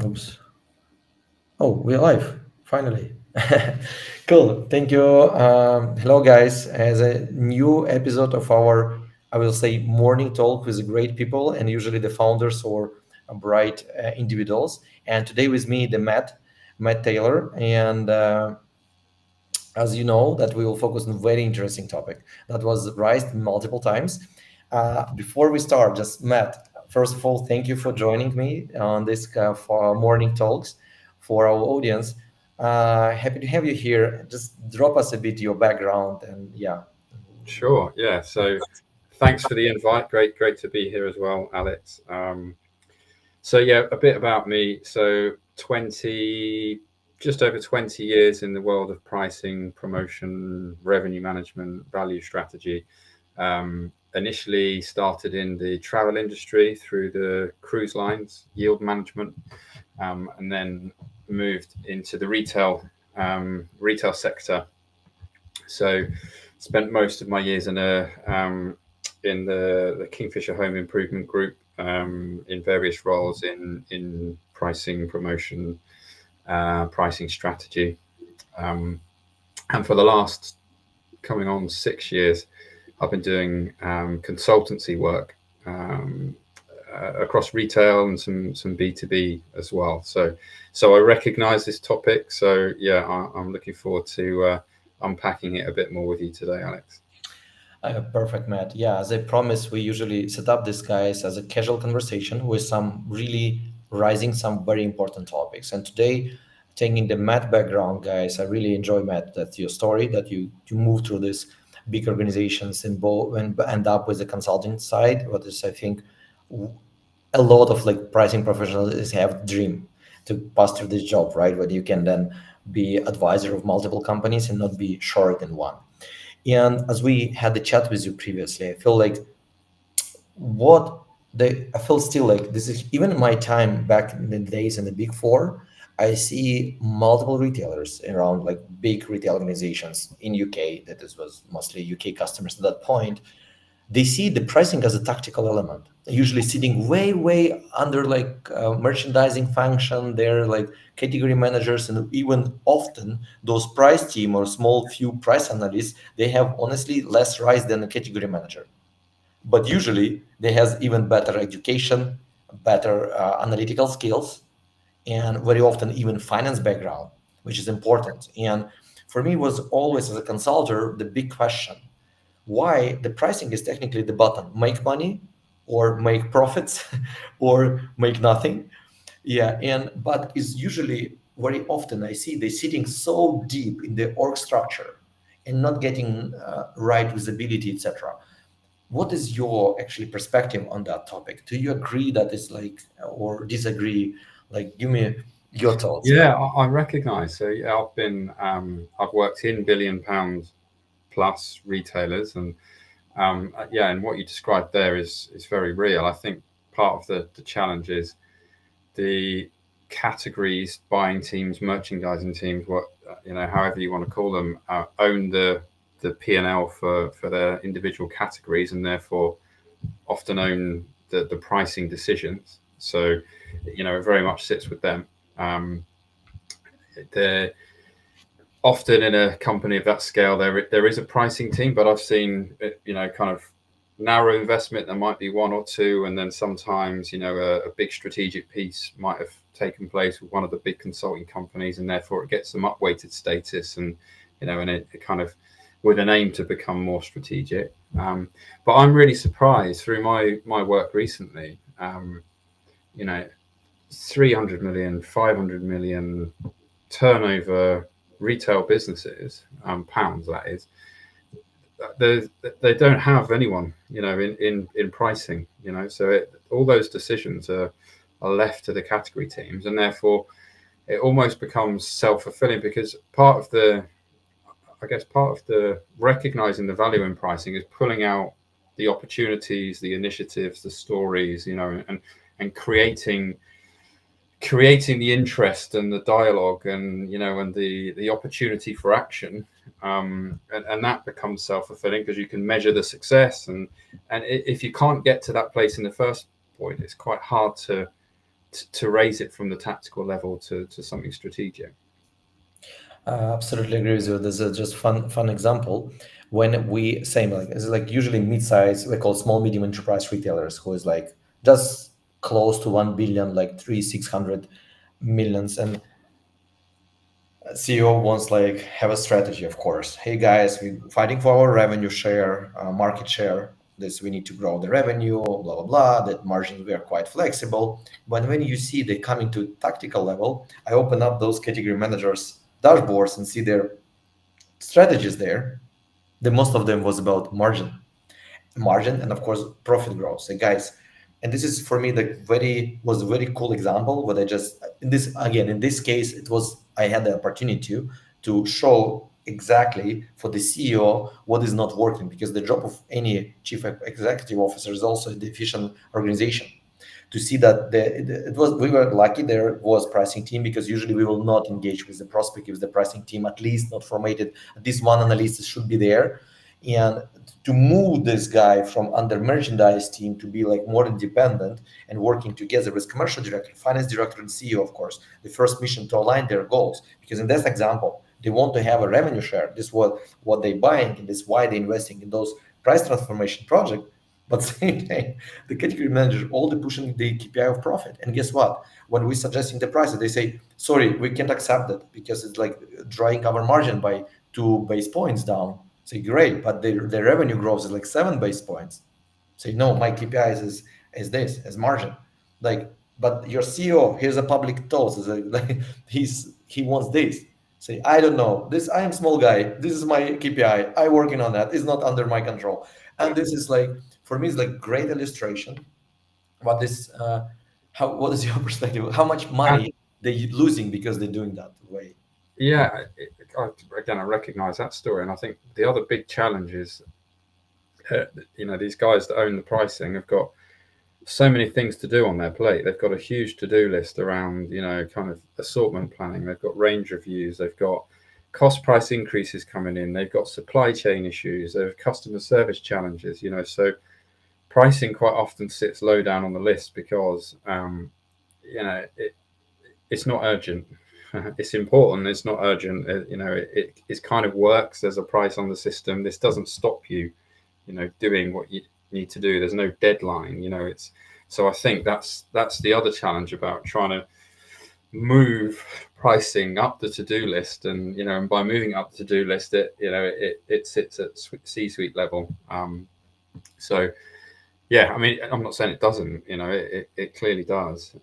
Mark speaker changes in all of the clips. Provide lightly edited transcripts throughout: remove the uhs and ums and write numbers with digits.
Speaker 1: Oops. Oh, we're live, finally. Cool. Thank you. Hello, guys. As a new episode of our, I will say, morning talk with great people and usually the founders or bright individuals. And today with me, Matt Taylor. And as you know, that we will focus on a very interesting topic that was raised multiple times. Before we start, just Matt, first of all, thank you for joining me on this for our morning talks for our audience. Happy to have you here. Just drop us a bit your background and yeah.
Speaker 2: Sure. Yeah. So thanks for the invite. Great to be here as well, Alex. So yeah, a bit about me. So 20, just over 20 years in the world of pricing, promotion, revenue management, value strategy. Initially started in the travel industry through the cruise lines, yield management, and then moved into the retail sector. So spent most of my years in the Kingfisher Home Improvement Group, in various roles in pricing, promotion, pricing strategy, and for the last coming on 6 years, I've been doing consultancy work across retail and some B2B as well. So I recognise this topic. So yeah, I'm looking forward to unpacking it a bit more with you today, Alex.
Speaker 1: Perfect, Matt. Yeah, as I promised, we usually set up this guys as a casual conversation with some really rising some very important topics. And today, taking the Matt background, guys, I really enjoy Matt. That's your story that you move through this big organizations and and end up with the consulting side. What is I think a lot of like pricing professionals have dream to pass through this job, right? Where you can then be advisor of multiple companies and not be short in one. And as we had the chat with you previously, I feel like I feel still like this is even in my time back in the days in the big four, I see multiple retailers around like big retail organizations in UK that this was mostly UK customers at that point. They see the pricing as a tactical element, usually sitting way under like merchandising function. They're like category managers, and even often those price team or small few price analysts, they have honestly less rise than a category manager, but usually they has even better education, better analytical skills, and very often even finance background, which is important. And for me, was always as a consultant the big question: why the pricing is technically the button, make money or make profits or make nothing. Yeah, and but it's usually very often I see they sitting so deep in the org structure and not getting right visibility, etc. What is your actually perspective on that topic? Do you agree that it's like or disagree? Like, give me your thoughts.
Speaker 2: Yeah, I recognise. So yeah, I've worked in £1 billion plus retailers, and yeah, and what you described there is very real. I think part of the challenge is the categories, buying teams, merchandising teams, however you want to call them, own the P&L for their individual categories, and therefore often own the pricing decisions. So, it very much sits with them. They're often in a company of that scale, there is a pricing team, but I've seen, kind of narrow investment. There might be one or two, and then sometimes, a big strategic piece might have taken place with one of the big consulting companies, and therefore it gets them up-weighted status, and and it kind of with an aim to become more strategic. But I'm really surprised through my work recently. 300 million, 500 million turnover retail businesses, pounds that is, they don't have anyone, in pricing, so all those decisions are left to the category teams, and therefore it almost becomes self-fulfilling, because part of the recognizing the value in pricing is pulling out the opportunities, the initiatives, the stories, and creating the interest and the dialogue, and and the opportunity for action, and that becomes self-fulfilling because you can measure the success, and if you can't get to that place in the first point, it's quite hard to to raise it from the tactical level to something strategic.
Speaker 1: Absolutely agree with you. This is just fun example. When we say like it's like usually mid-size, we call small medium enterprise retailers who is like just close to 1 billion, like 300-600 millions, and CEO wants like have a strategy, of course. Hey guys, we fighting for our revenue share, market share. This we need to grow the revenue, blah blah blah. That margins we are quite flexible. But when you see they coming to tactical level, I open up those category managers dashboards and see their strategies there. The most of them was about margin and of course profit growth. So guys, and this is for me the very cool example what I just in this again in this case it was I had the opportunity to show exactly for the CEO what is not working, because the job of any chief executive officer is also the efficient organization, to see that it was we were lucky there was pricing team, because usually we will not engage with the prospect if the pricing team at least not formatted, at least one analyst should be there. And to move this guy from under merchandise team to be like more independent and working together with commercial director, finance director, and CEO, of course, the first mission to align their goals, because in this example they want to have a revenue share. This is what they buying, and this is why they're investing in those price transformation project. But same thing, the category manager, all the pushing the KPI of profit. And guess what? When we suggesting the prices, they say, sorry, we can't accept that because it's like drawing our margin by 2 basis points down. Say, great, but the revenue growth is like 7 basis points. Say, no, my KPI is this, as margin. Like, but your CEO, here's a public toast. Is like, he wants this. Say, I don't know. This I am small guy. This is my KPI. I working on that. It's not under my control. And this is like for me, it's like great illustration. What this how what is your perspective? How much
Speaker 2: And
Speaker 1: money they losing because they're doing that way?
Speaker 2: yeah, again, I recognise that story, and I think the other big challenge is, these guys that own the pricing have got so many things to do on their plate. They've got a huge to-do list around, kind of assortment planning. They've got range reviews. They've got cost price increases coming in. They've got supply chain issues. They have customer service challenges. So pricing quite often sits low down on the list because, it's not urgent. It's important. It's not urgent. It kind of works. There's a price on the system. This doesn't stop you, doing what you need to do. There's no deadline. It's so I think that's the other challenge about trying to move pricing up the to-do list, and by moving up the to-do list, it sits at C-suite level. So yeah, I mean, I'm not saying it doesn't. It clearly does.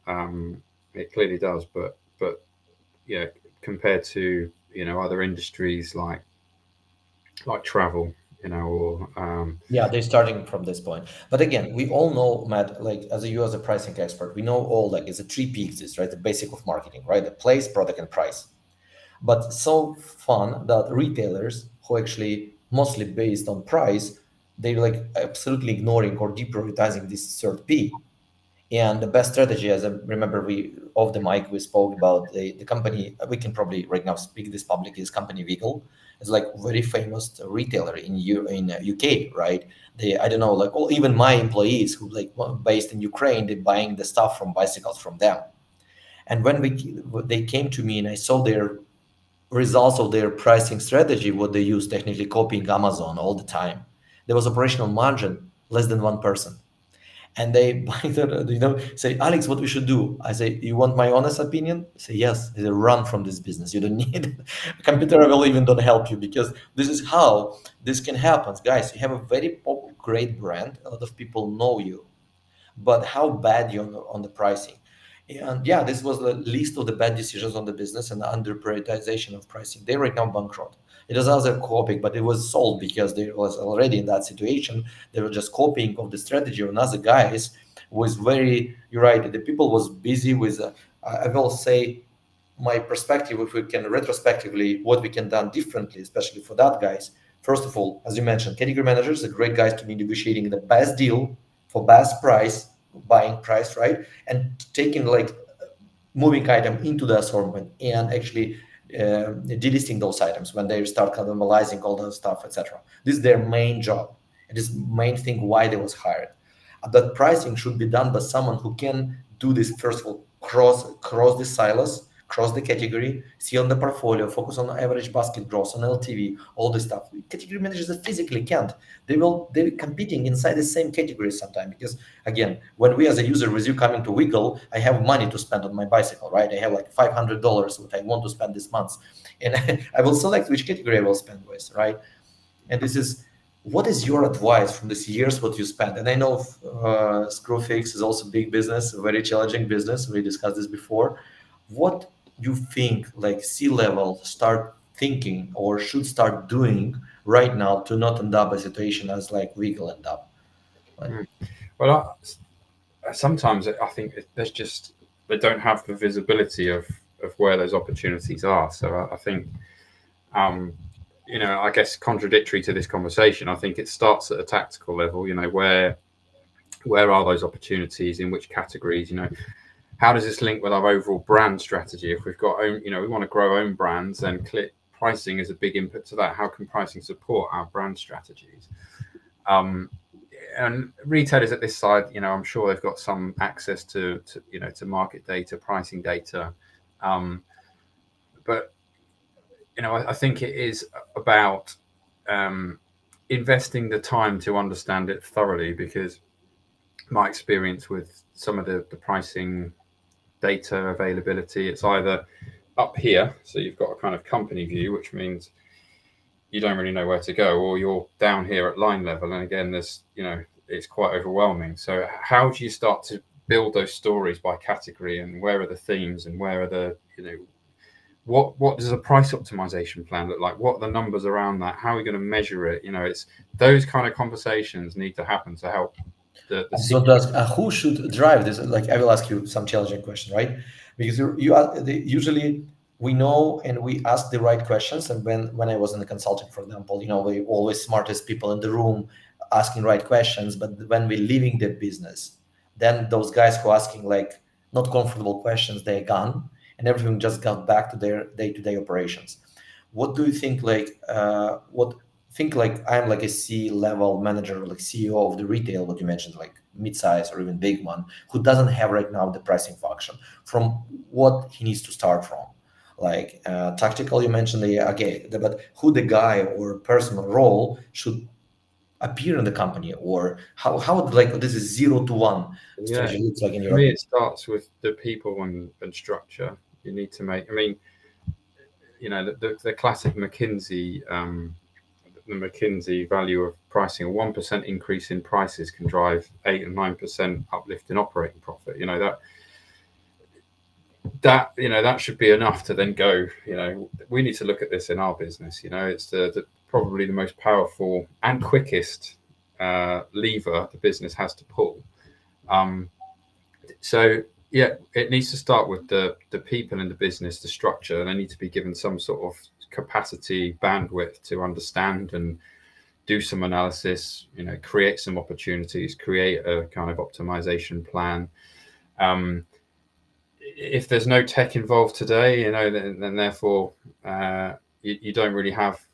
Speaker 2: It clearly does, but compared to other industries like travel, or
Speaker 1: Yeah, they're starting from this point. But again, we all know, Matt, like as a you as a pricing expert, we know all like it's a three P's, this, right? The basic of marketing, right? The place, product, and price. But so fun that retailers who actually mostly based on price, they're like absolutely ignoring or deprioritizing this third P. And the best strategy, as I remember, we off the mic we spoke about the company. We can probably right now speak this publicly. This company Vehicle is like very famous retailer in UK, right? They I don't know like all, even my employees who like based in Ukraine, they're buying the stuff from bicycles from them. And when they came to me and I saw their results of their pricing strategy, what they use technically copying Amazon all the time, there was operational margin less than 1%. And they say, Alex, what we should do? I say, you want my honest opinion? I say, yes. They say, run from this business. You don't need it. Computer will even don't help you, because this is how this can happen. Guys, you have a very great brand. A lot of people know you, but how bad you on the pricing. And yeah, this was the least of the bad decisions on the business and the under prioritization of pricing. They right now bankrupt. It was other copying, but it was solved because they was already in that situation. They were just copying of the strategy of other guys. Was very, you're right. The people was busy with. I will say my perspective, if we can retrospectively, what we can done differently, especially for that guys. First of all, as you mentioned, category managers are great guys to be negotiating the best deal for best price, buying price, right? And taking like moving item into the assortment and actually delisting those items when they start cannibalizing all the stuff, etc. This is their main job. It is main thing why they was hired. That pricing should be done by someone who can do this first of all cross the silos, cross the category, see on the portfolio, focus on average basket growth, on LTV, all this stuff. Category managers that physically can't. They're competing inside the same category sometimes, because again, when we as a user with you coming to Wiggle, I have money to spend on my bicycle, right? I have like $500 what I want to spend this month, and I will select which category I will spend with, right? And this is, what is your advice from this years what you spent? And I know Screwfix is also big business, a very challenging business. We discussed this before. What you think like C-level start thinking or should start doing right now to not end up a situation as like Wiggle end up? Like,
Speaker 2: Mm. Well, sometimes I think there's just they don't have the visibility of where those opportunities are. So I think, um, I guess contradictory to this conversation, I think it starts at a tactical level. Where are those opportunities in which categories? How does this link with our overall brand strategy? If we've got we want to grow own brands, then pricing is a big input to that. How can pricing support our brand strategies? And retailers at this side, I'm sure they've got some access to market data, pricing data, but I think it is about investing the time to understand it thoroughly, because my experience with some of the pricing data availability, it's either up here, so you've got a kind of company view, which means you don't really know where to go, or you're down here at line level, and again, it's quite overwhelming. So how do you start to build those stories by category, and where are the themes, and where are the what does a price optimization plan look like? What are the numbers around that? How are we going to measure it? It's those kind of conversations need to happen to help the
Speaker 1: I just want to ask, who should drive this? Like, I will ask you some challenging question, right? Because usually we know and we ask the right questions. And when I was in the consulting, for example, we always smartest people in the room asking right questions. But when we're leaving the business, then those guys who are asking like not comfortable questions, they're gone, and everything just got back to their day-to-day operations. What do you think? What think like I'm like a C-level manager, like CEO of the retail, what you mentioned, like mid-size or even big one, who doesn't have right now the pricing function. From what he needs to start from, like tactical, you mentioned okay, but who the guy or personal role should appear in the company, or how like this is 0 to 1
Speaker 2: yeah.
Speaker 1: strategy looks like in
Speaker 2: For
Speaker 1: your
Speaker 2: me,
Speaker 1: opinion.
Speaker 2: it starts with the people and structure. You need to make. I mean, the classic the McKinsey value of pricing. A 1% increase in prices can drive 8 and 9% uplift in operating profit. That should be enough to then go. We need to look at this in our business. It's probably the most powerful and quickest lever the business has to pull. So yeah, it needs to start with the people in the business, the structure. They need to be given some sort of capacity, bandwidth to understand and do some analysis. Create some opportunities, create a kind of optimization plan. If there's no tech involved today, then therefore you don't really have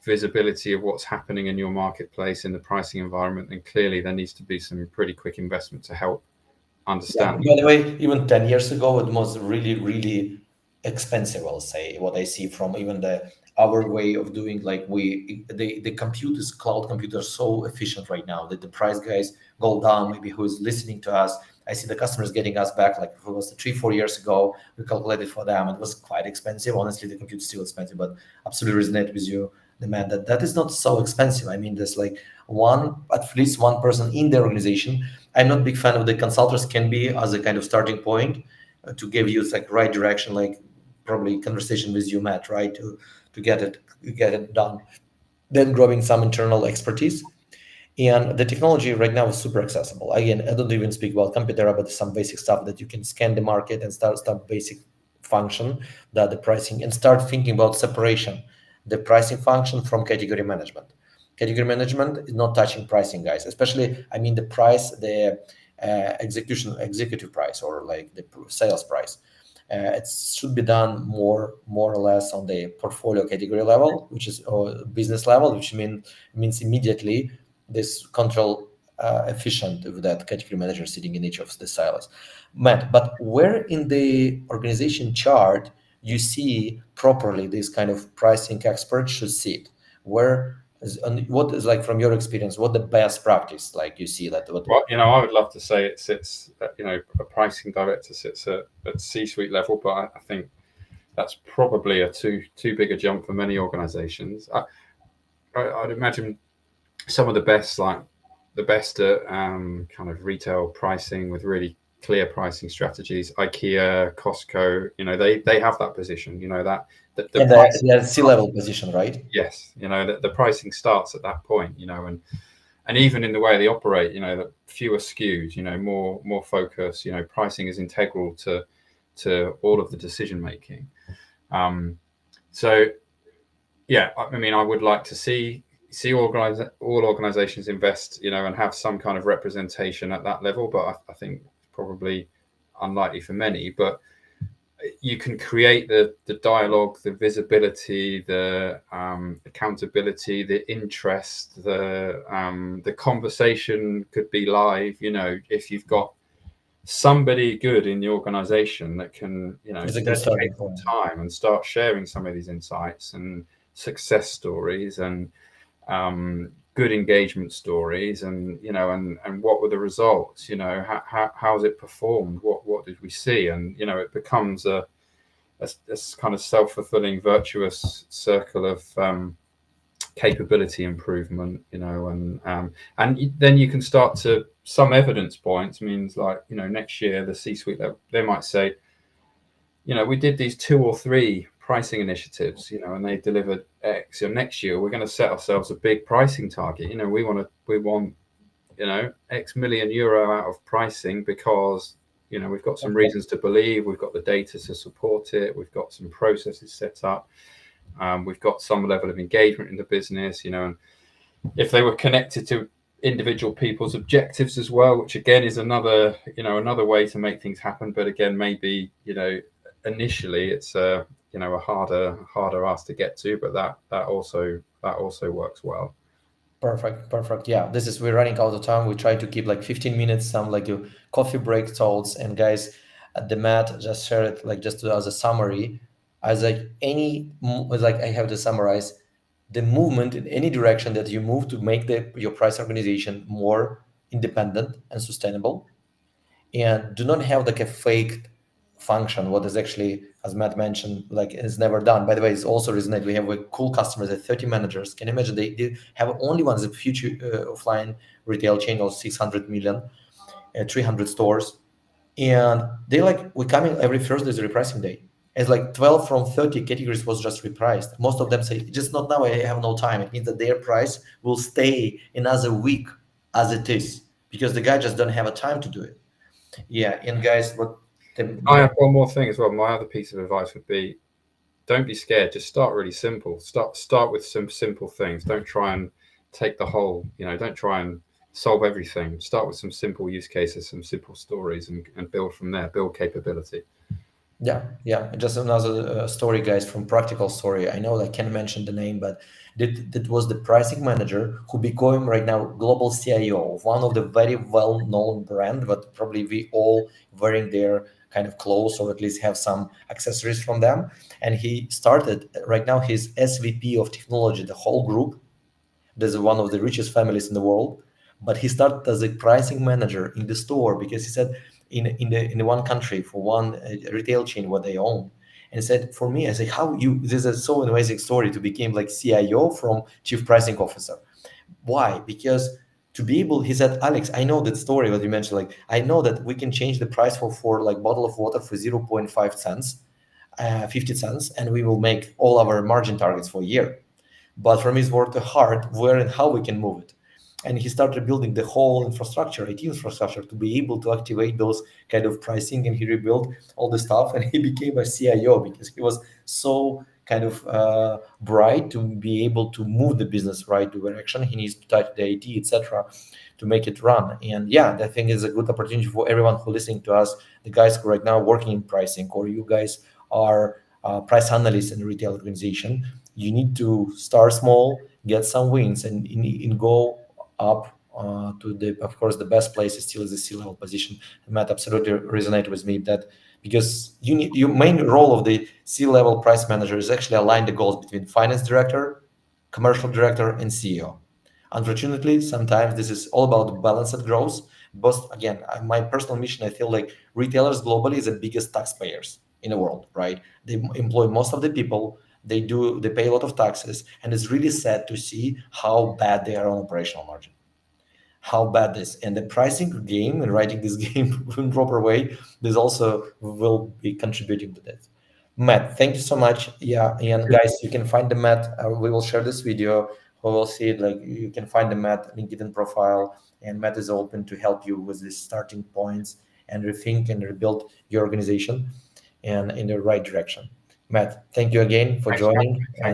Speaker 2: visibility of what's happening in your marketplace in the pricing environment. And clearly, there needs to be some pretty quick investment to help
Speaker 1: Yeah.
Speaker 2: understand.
Speaker 1: By the way, even 10 years ago, it was really, really expensive, I'll say, what I see from even our way of doing, like the computers, cloud computers, so efficient right now that the price guys go down, maybe who is listening to us. I see the customers getting us back, like if it was 3, 4 years ago, we calculated for them. It was quite expensive. Honestly, the computer is still expensive, but absolutely resonate with you, the man, that is not so expensive. I mean, there's like at least one person in the organization. I'm not a big fan of the consultants can be as a kind of starting point to give you like right direction, like probably conversation with you, Matt, right? To get it done. Then growing some internal expertise. And the technology right now is super accessible. Again, I don't even speak about computer, but some basic stuff that you can scan the market and start basic function that the pricing and start thinking about separation, the pricing function from category management. Category management is not touching pricing, guys. Especially, I mean, the price, the executive price, or like the sales price. It should be done more or less on the portfolio category level, which is or business level, which means immediately this control efficient with that category manager sitting in each of the silos. Matt, but where in the organization chart you see properly this kind of pricing expert should sit? Where is, and what is, like, from your experience, what the best practice, like, you see that what?
Speaker 2: Well, I would love to say it sits, a pricing director sits at C-suite level, but I think that's probably a too big a jump for many organizations. I'd imagine some of the best, like the best at kind of retail pricing with really clear pricing strategies. IKEA, Costco, they have that position. That the
Speaker 1: And
Speaker 2: price.
Speaker 1: the C-level position, right?
Speaker 2: Yes, the pricing starts at that point. And even in the way they operate, the fewer SKUs, more focus. Pricing is integral to all of the decision making. Um, so yeah, I mean, I would like to see all organizations invest, and have some kind of representation at that level. But I think probably unlikely for many. But you can create the dialogue, the visibility, the accountability, the interest, the conversation could be live. If you've got somebody good in the organization that can,
Speaker 1: It's a good
Speaker 2: dedicate
Speaker 1: starting
Speaker 2: some
Speaker 1: point.
Speaker 2: time and start sharing some of these insights and success stories and good engagement stories, and what were the results, how's it performed, what did we see, and it becomes a kind of self-fulfilling virtuous circle of capability improvement, and then you can start to, some evidence points means, like, next year the C-suite, they might say, we did these 2 or 3 pricing initiatives, and they delivered X. Next year we're going to set ourselves a big pricing target. We want X million euro out of pricing because we've got some reasons to believe, we've got the data to support it, we've got some processes set up, we've got some level of engagement in the business, and if they were connected to individual people's objectives as well, which again is another way to make things happen. But again, maybe initially it's a harder ask to get to, but that also works well.
Speaker 1: Perfect, perfect. Yeah, we're running out of time. We try to keep like 15 minutes, some like a coffee break thoughts. And guys, the Matt just shared it, like, just as a summary, as like like, I have to summarize the movement in any direction that you move to make your price organization more independent and sustainable, and do not have like a fake function, what is actually, as Matt mentioned, like, is never done. By the way, it's also resonate, we have cool customers at 30 managers. Can you imagine, they have only one the future offline retail chain of 600 million, 300 stores, and they like, we coming every Thursday is a repricing day. It's like 12 from 30 categories was just repriced. Most of them say, just not now, I have no time. It means that their price will stay another week as it is, because the guy just don't have a time to do it. Yeah, and guys, what
Speaker 2: I
Speaker 1: the
Speaker 2: have one more thing as well. My other piece of advice would be, don't be scared. Just start really simple. Start with some simple things. Don't try and take the whole. Don't try and solve everything. Start with some simple use cases, some simple stories, and build from there. Build capability.
Speaker 1: yeah, just another story, guys, from practical story. I know I can't mention the name, but that was the pricing manager who became right now global CIO of one of the very well-known brand, but probably we all wearing their kind of clothes, or at least have some accessories from them. And he started right now his SVP of technology, the whole group. There's one of the richest families in the world, but he started as a pricing manager in the store, because he said, in the one country for one retail chain what they own, and he said, for me, I say, how you, this is so amazing story to become like CIO from chief pricing officer. Why? Because to be able, he said, Alex, I know that story what you mentioned, like, I know that we can change the price for like bottle of water for 0.5 cents, 50 cents, and we will make all our margin targets for a year. But from his word to heart, where and how we can move it. And he started building the whole infrastructure, IT infrastructure, to be able to activate those kind of pricing. And he rebuilt all the stuff, and he became a CIO because he was so kind of bright to be able to move the business right direction. He needs to touch the IT, etc., to make it run. And yeah, I think is a good opportunity for everyone who listening to us, the guys who right now working in pricing, or you guys are price analysts in a retail organization. You need to start small, get some wins, and go up to the, of course, the best place is still is the C-level position. Matt absolutely resonated with me that because you need, your main role of the C-level price manager is actually align the goals between finance director, commercial director, and CEO. Unfortunately, sometimes this is all about balanced growth. But again, my personal mission, I feel like retailers globally is the biggest taxpayers in the world, right? They employ most of the people. They pay a lot of taxes, and it's really sad to see how bad they are on operational margin, how bad this and the pricing game and writing this game in proper way, this also will be contributing to that. Matt, thank you so much. Yeah, and guys, you can find the Matt. We will share this video. We will see it. Like you can find the Matt LinkedIn profile, and Matt is open to help you with these starting points and rethink and rebuild your organization and in the right direction. Matt, thank you again for
Speaker 2: Thanks, Matt.
Speaker 1: joining. And